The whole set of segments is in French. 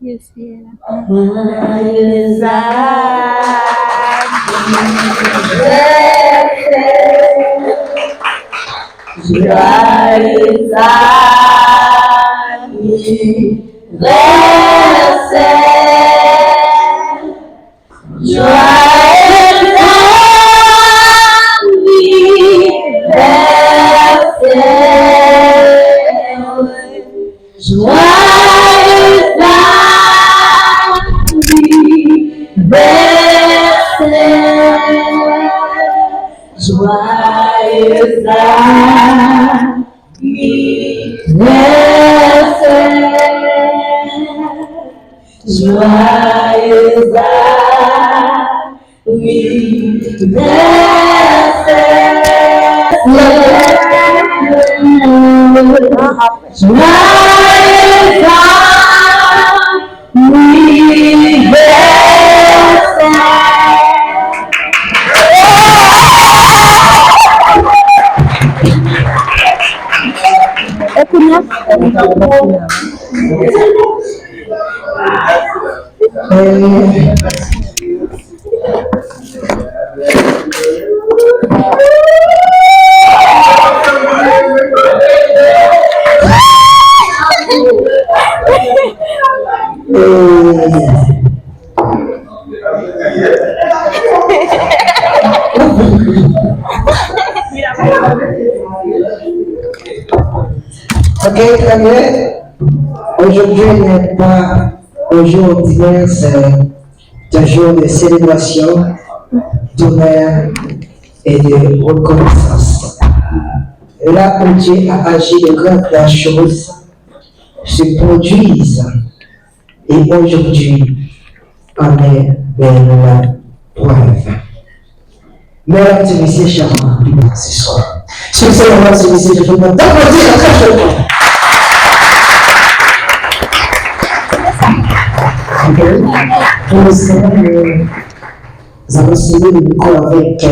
Joyeux Ok, très bien. Aujourd'hui n'est pas un jour ordinaire, c'est un jour de célébration, d'honneur et de reconnaissance. Et là où Dieu a agi de grandes choses se produisent. Et aujourd'hui, en est belle preuve. Mesdames et messieurs, chers amis, ce soir. Sur ce moment, mesdames et messieurs, je vous demande d'applaudir très chaudement. Nous avons signé une micro avec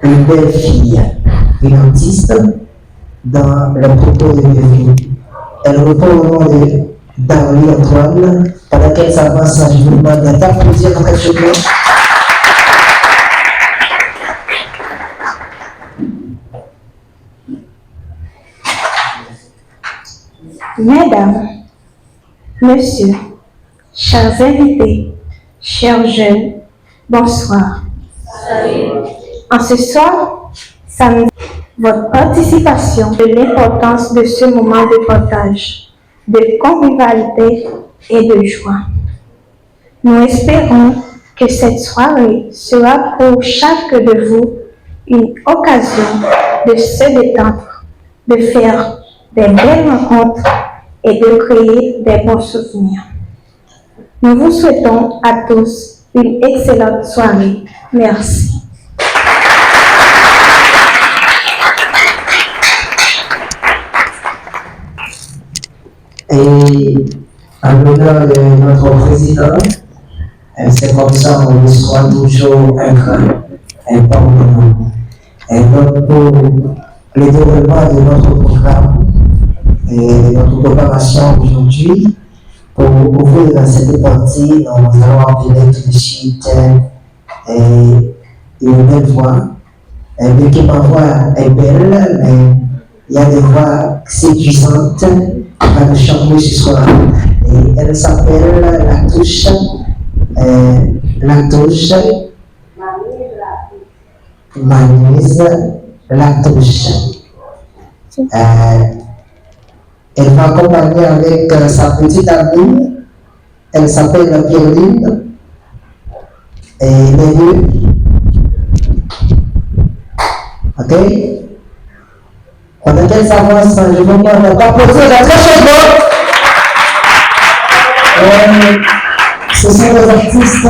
une belle fille, une artiste, dans le propos de vie. Elle répond au nom de Darly Antoine. Pendant qu'elle s'avance, je vous demande d'applaudir très chaudement. Mesdames, Messieurs, chers invités, chers jeunes, bonsoir. En ce soir, samedi, votre participation de l'importance de ce moment de partage, de convivialité et de joie. Nous espérons que cette soirée sera pour chacun de vous une occasion de se détendre, de faire des belles rencontres et de créer des bons souvenirs. Nous vous souhaitons à tous une excellente soirée. Merci. Et en l'honneur de notre président, c'est comme ça qu'on reçoit toujours un bon moment. Et donc pour le développement de notre programme et de notre préparation aujourd'hui, pour ouvrir cette partie, nous allons appeler tout de suite une belle voix. Bien que ma voix est belle, mais il y a des voix séduisantes qui vont chanter ce soir. Et elle s'appelle Latouche Manise Latouche. Elle m'a accompagné avec sa petite amie. Elle s'appelle Pierline. Et les deux. Ok? Pendant qu'elle s'avance, je vous demande d'applaudir la très chaudement. Ce sont les artistes.